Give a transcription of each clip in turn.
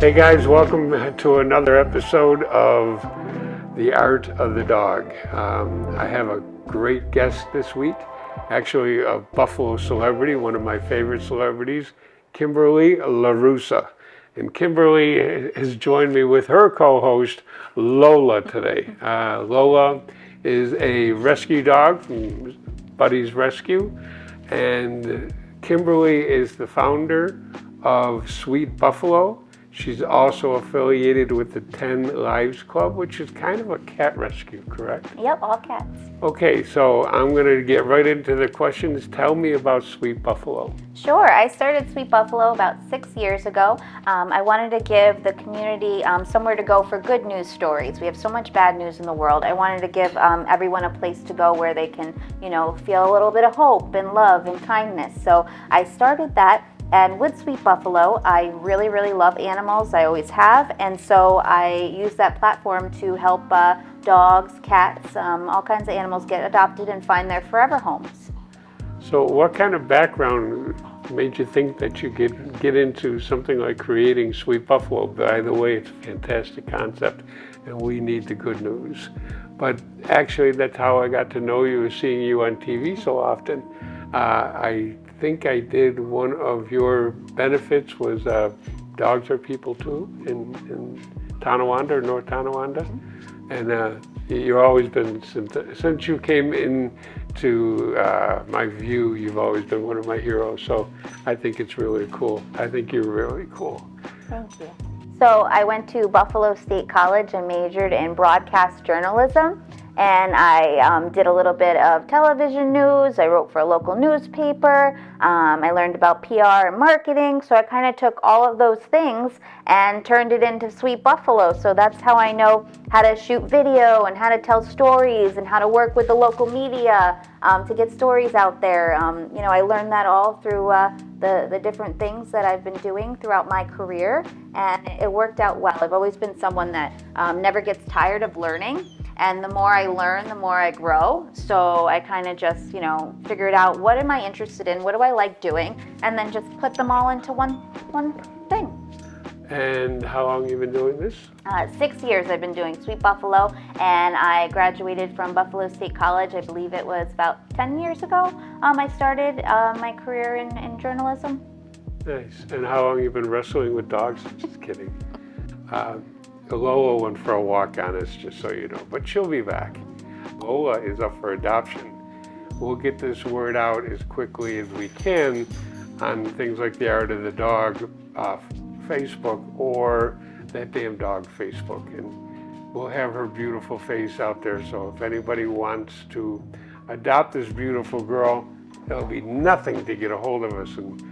Hey guys, welcome to another episode of The Art of the Dog. I have a great guest this week, actually a Buffalo celebrity, one of my favorite celebrities, Kimberly LaRussa. And Kimberly has joined me with her co-host, Lola, today. Lola is a rescue dog from Buddy's Rescue, and Kimberly is the founder of Sweet Buffalo. She's also affiliated with the 10 Lives Club, which is kind of a cat rescue, correct? Yep, all cats. Okay, so I'm going to get right into the questions. Tell me about Sweet Buffalo. Sure, I started Sweet Buffalo about 6 years ago. I wanted to give the community somewhere to go for good news stories. We have so much bad news in the world. I wanted to give everyone a place to go where they can, feel a little bit of hope and love and kindness. So I started that. And with Sweet Buffalo, I really, really love animals. I always have. And so I use that platform to help dogs, cats, all kinds of animals get adopted and find their forever homes. So what kind of background made you think that you get into something like creating Sweet Buffalo? By the way, it's a fantastic concept, and we need the good news. But actually, that's how I got to know you, seeing you on TV so often. I think I did one of your benefits was Dogs Are People Too in Tonawanda or North Tonawanda. And you've always been, since you came into my view, you've always been one of my heroes. So I think it's really cool. I think you're really cool. Thank you. So I went to Buffalo State College and majored in broadcast journalism. And I did a little bit of television news. I wrote for a local newspaper. I learned about PR and marketing. So I kind of took all of those things and turned it into Sweet Buffalo. So that's how I know how to shoot video and how to tell stories and how to work with the local media to get stories out there. I learned that all through the different things that I've been doing throughout my career. And it worked out well. I've always been someone that never gets tired of learning. And the more I learn, the more I grow. So I kind of just, figured out what am I interested in, what do I like doing, and then just put them all into one thing. And how long have you been doing this? 6 years I've been doing Sweet Buffalo, and I graduated from Buffalo State College. I believe it was about 10 years ago. I started my career in journalism. Nice. And how long have you been wrestling with dogs? Just kidding. Lola went for a walk on us, just so you know, but she'll be back. Lola is up for adoption. We'll get this word out as quickly as we can on things like the Art of the Dog Facebook or That Damn Dog Facebook, and we'll have her beautiful face out there. So if anybody wants to adopt this beautiful girl, there'll be nothing to get a hold of us and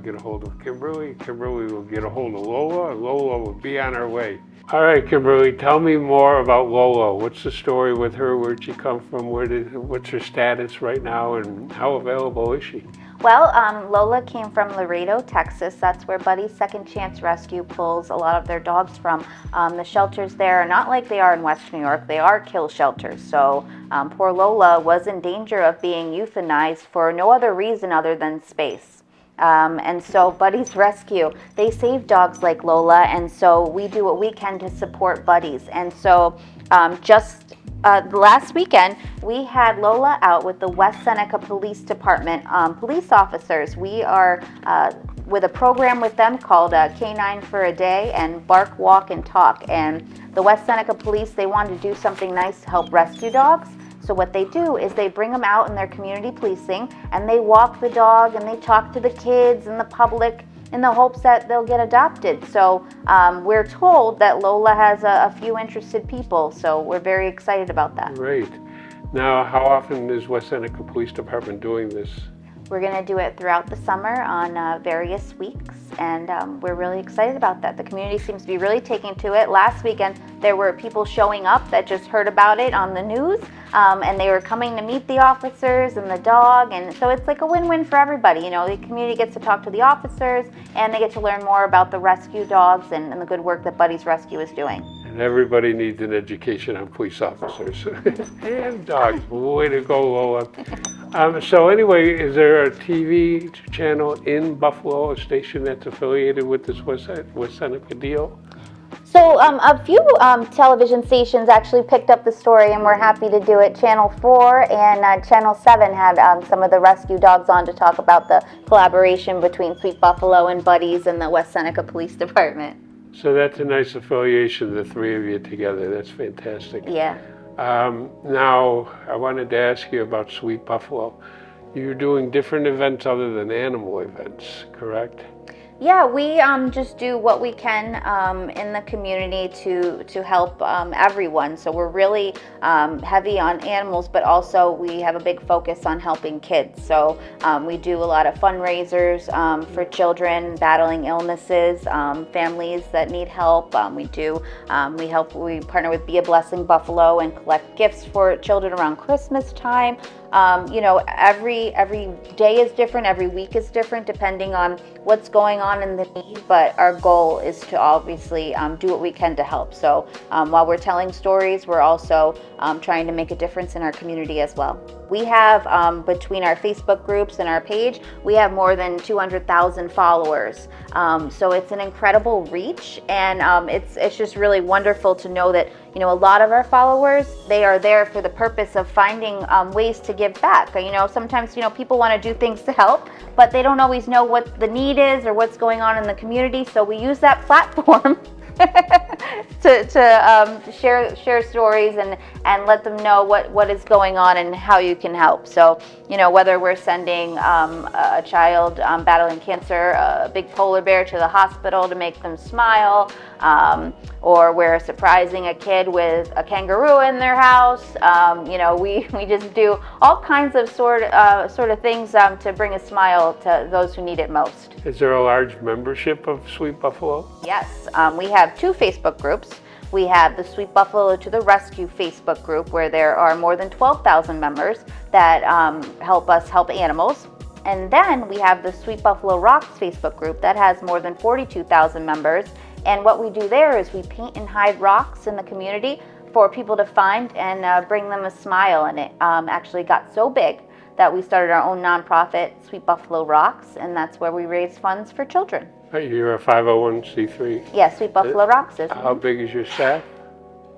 get a hold of Kimberly. Kimberly will get a hold of Lola, and Lola will be on her way. All right, Kimberly, tell me more about Lola. What's the story with her? Where'd she come from? What's her status right now, and how available is she? Well, Lola came from Laredo, Texas. That's where Buddy's Second Chance Rescue pulls a lot of their dogs from. The shelters there are not like they are in West New York. They are kill shelters. So poor Lola was in danger of being euthanized for no other reason other than space. And so Buddy's Rescue, they save dogs like Lola, and so we do what we can to support Buddy's. And so just last weekend, we had Lola out with the West Seneca Police Department police officers. We are with a program with them called K9 for a Day and Bark, Walk, and Talk. And the West Seneca Police, they wanted to do something nice to help rescue dogs. So what they do is they bring them out in their community policing, and they walk the dog and they talk to the kids and the public in the hopes that they'll get adopted. So we're told that Lola has a few interested people, so we're very excited about that. Great. Now, how often is West Seneca Police Department doing this? We're going to do it throughout the summer on various weeks, and we're really excited about that. The community seems to be really taking to it. Last weekend, there were people showing up that just heard about it on the news, and they were coming to meet the officers and the dog, and so it's like a win-win for everybody. The community gets to talk to the officers, and they get to learn more about the rescue dogs and the good work that Buddy's Rescue is doing. And everybody needs an education on police officers and dogs. Way to go, Lola. So anyway, is there a TV channel in Buffalo, a station that's affiliated with this West Seneca deal? So a few television stations actually picked up the story, and we're happy to do it. Channel 4 and Channel 7 had some of the rescue dogs on to talk about the collaboration between Sweet Buffalo and Buddies and the West Seneca Police Department. So that's a nice affiliation, the three of you together. That's fantastic. Yeah. Now, I wanted to ask you about Sweet Buffalo. You're doing different events other than animal events, correct? Yeah, we just do what we can in the community to help everyone. So we're really heavy on animals, but also we have a big focus on helping kids. So we do a lot of fundraisers for children battling illnesses, families that need help. We partner with Be a Blessing Buffalo and collect gifts for children around Christmas time. Every day is different, every week is different, depending on what's going on in the need, but our goal is to obviously do what we can to help. So while we're telling stories, we're also trying to make a difference in our community as well. We have, between our Facebook groups and our page, we have more than 200,000 followers. So it's an incredible reach, and it's just really wonderful to know that, a lot of our followers, they are there for the purpose of finding ways to give back. Sometimes, people want to do things to help, but they don't always know what the need is or what's going on in the community. So we use that platform to share stories and let them know what is going on and how you can help. So, whether we're sending a child battling cancer, a big polar bear to the hospital to make them smile, or we're surprising a kid with a kangaroo in their house, we just do all kinds of sort of things to bring a smile to those who need it most. Is there a large membership of Sweet Buffalo? Yes, we have 2 Facebook groups. We have the Sweet Buffalo to the Rescue Facebook group, where there are more than 12,000 members that help us help animals. And then we have the Sweet Buffalo Rocks Facebook group that has more than 42,000 members. And what we do there is we paint and hide rocks in the community for people to find and bring them a smile. And it actually got so big that we started our own nonprofit, Sweet Buffalo Rocks, and that's where we raise funds for children. You're a 501c3? Yeah, Sweet Buffalo Rocks is. How big is your staff?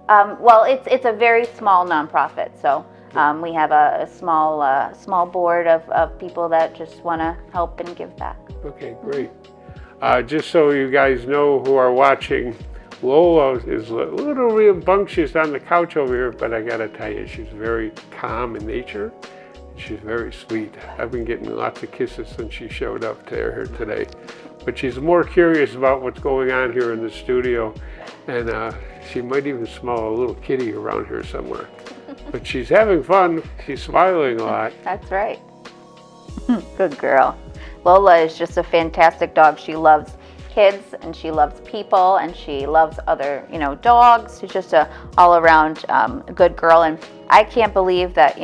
Well, it's a very small nonprofit, so we have a small board of people that just want to help and give back. Okay, great. Just so you guys know who are watching, Lola is a little rambunctious on the couch over here, but I gotta tell you, she's very calm in nature. She's very sweet. I've been getting lots of kisses since she showed up to here today. But she's more curious about what's going on here in the studio, and she might even smell a little kitty around here somewhere. But she's having fun. She's smiling a lot. That's right. Good girl. Lola is just a fantastic dog. She loves kids and she loves people and she loves other, dogs. She's just a all-around good girl. And I can't believe that,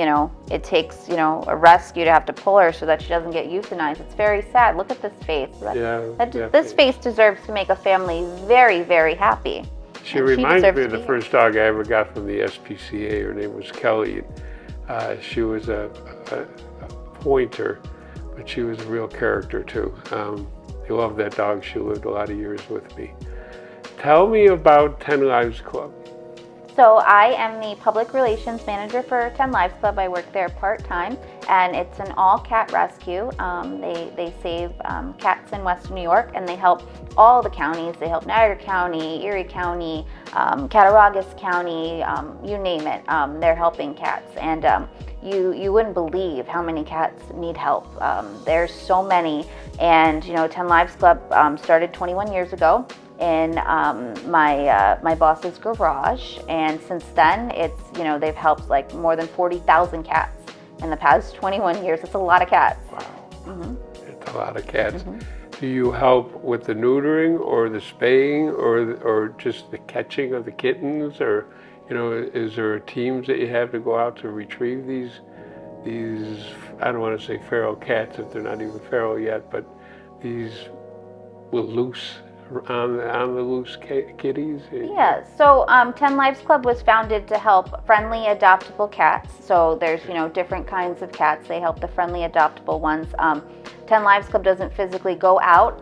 it takes, a rescue to have to pull her so that she doesn't get euthanized. It's very sad. Look at this face. This face deserves to make a family very, very happy. She reminds me of the first dog I ever got from the SPCA. Her name was Kelly. She was a pointer, but she was a real character too. I love that dog. She lived a lot of years with me. Tell me about 10 Lives Club. So I am the public relations manager for 10 Lives Club. I work there part-time, and it's an all-cat rescue. They save cats in Western New York, and they help all the counties. They help Niagara County, Erie County, Cattaraugus County, you name it. They're helping cats, and you wouldn't believe how many cats need help. There's so many, and 10 Lives Club started 21 years ago in my boss's garage, and since then it's they've helped like more than 40,000 cats in the past 21 years. It's a lot of cats. Wow. Mm-hmm. It's a lot of cats. Mm-hmm. Do you help with the neutering or the spaying or just the catching of the kittens, or is there teams that you have to go out to retrieve these I don't want to say feral cats if they're not even feral yet, but these loose on the loose kitties? Yeah, so 10 Lives Club was founded to help friendly adoptable cats. So there's, different kinds of cats. They help the friendly adoptable ones. 10 Lives Club doesn't physically go out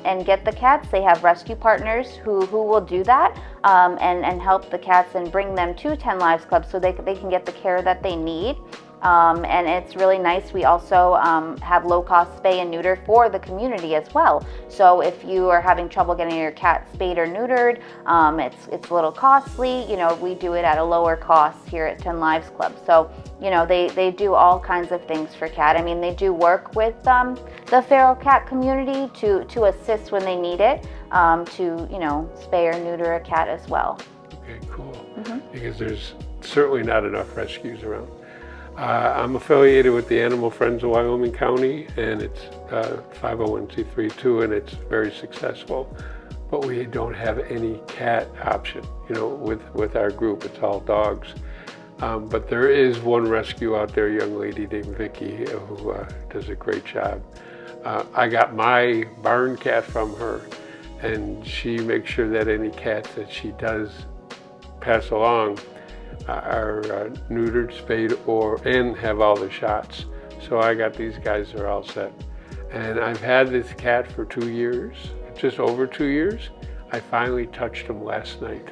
and get the cats. They have rescue partners who will do that and help the cats and bring them to 10 Lives Club so they can get the care that they need. And it's really nice. We also have low-cost spay and neuter for the community as well. So if you are having trouble getting your cat spayed or neutered, it's a little costly. We do it at a lower cost here at 10 Lives Club. So they do all kinds of things for cat. I mean, they do work with the feral cat community to assist when they need it, to spay or neuter a cat as well. Okay, cool. Because there's certainly not enough rescues around. I'm affiliated with the Animal Friends of Wyoming County, and it's 501c3 too, and it's very successful. But we don't have any cat option, with our group. It's all dogs. But there is one rescue out there, a young lady named Vicki, who does a great job. I got my barn cat from her, and she makes sure that any cats that she does pass along are neutered, spayed, and have all the shots. So I got these guys, they're all set. And I've had this cat for 2 years, just over 2 years. I finally touched him last night,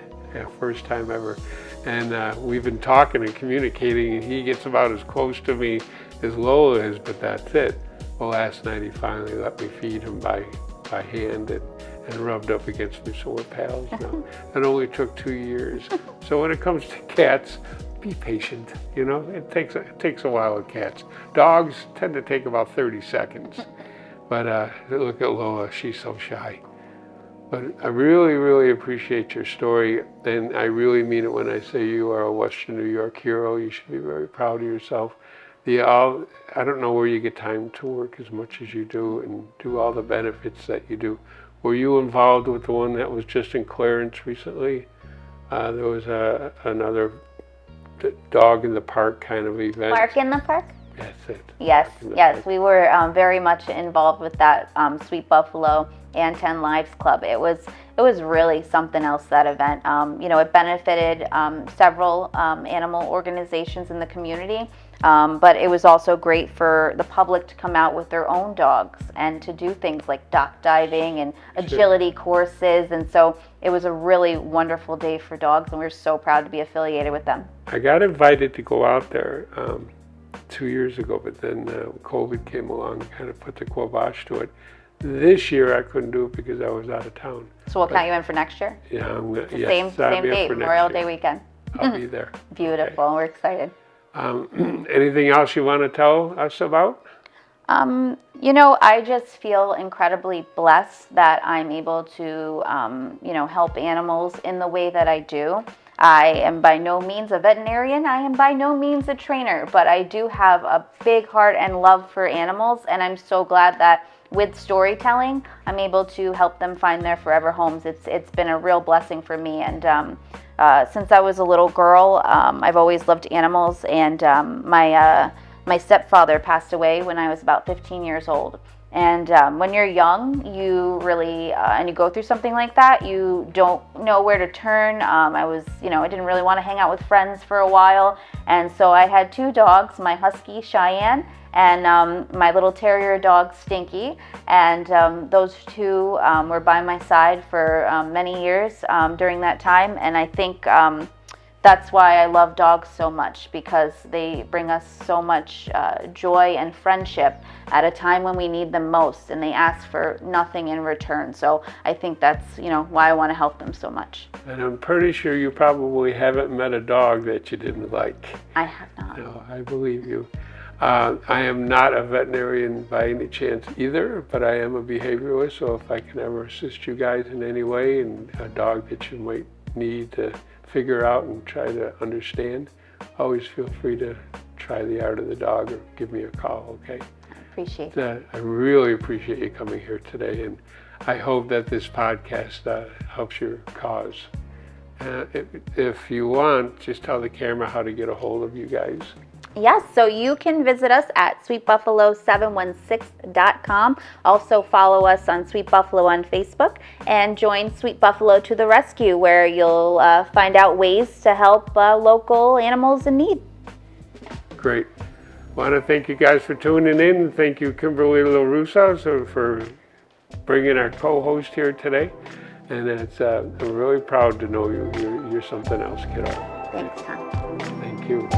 first time ever. And we've been talking and communicating, and he gets about as close to me as Lola is, but that's it. Well, last night he finally let me feed him by hand and rubbed up against me, so we're pals now. It only took 2 years. So when it comes to cats, be patient. It takes a while with cats. Dogs tend to take about 30 seconds. But look at Lola, she's so shy. But I really, really appreciate your story, and I really mean it when I say you are a Western New York hero. You should be very proud of yourself. I don't know where you get time to work as much as you do and do all the benefits that you do. Were you involved with the one that was just in Clarence recently? There was another dog in the park kind of event. Bark in the Park? That's it. Yes, we were very much involved with that Sweet Buffalo and 10 Lives Club. It was really something else, that event. It benefited several animal organizations in the community. But it was also great for the public to come out with their own dogs and to do things like dock diving and agility courses. And so it was a really wonderful day for dogs, and we're so proud to be affiliated with them. I got invited to go out there 2 years ago, but then COVID came along and kind of put the kibosh to it. This year I couldn't do it because I was out of town. So we'll count you in for next year? Yeah, same date, Memorial Day weekend. I'll be there. Beautiful. Okay. We're excited. Anything else you want to tell us about? I just feel incredibly blessed that I'm able to, help animals in the way that I do. I am by no means a veterinarian. I am by no means a trainer, but I do have a big heart and love for animals, and I'm so glad that with storytelling, I'm able to help them find their forever homes. It's been a real blessing for me, and since I was a little girl, I've always loved animals, and my stepfather passed away when I was about 15 years old. And when you're young, you really, and you go through something like that, you don't know where to turn. I didn't really want to hang out with friends for a while, and so I had 2 dogs, my husky Cheyenne and my little terrier dog Stinky, and those 2 were by my side for many years during that time, and I think that's why I love dogs so much, because they bring us so much joy and friendship at a time when we need them most, and they ask for nothing in return. So I think that's why I want to help them so much. And I'm pretty sure you probably haven't met a dog that you didn't like. I have not. No, I believe you. I am not a veterinarian by any chance either, but I am a behavioralist, so if I can ever assist you guys in any way, and a dog that you might need to figure out and try to understand, always feel free to try the art of the dog or give me a call, okay? Appreciate that. I really appreciate you coming here today, and I hope that this podcast helps your cause. If you want, just tell the camera how to get a hold of you guys. Yes, so you can visit us at sweetbuffalo716.com. Also follow us on Sweet Buffalo on Facebook and join Sweet Buffalo to the Rescue, where you'll find out ways to help local animals in need. Great. Want to thank you guys for tuning in. Thank you, Kimberly LaRussa, for bringing our co-host here today. And I'm really proud to know you. You're something else, kiddo. Thanks, Tom. Thank you.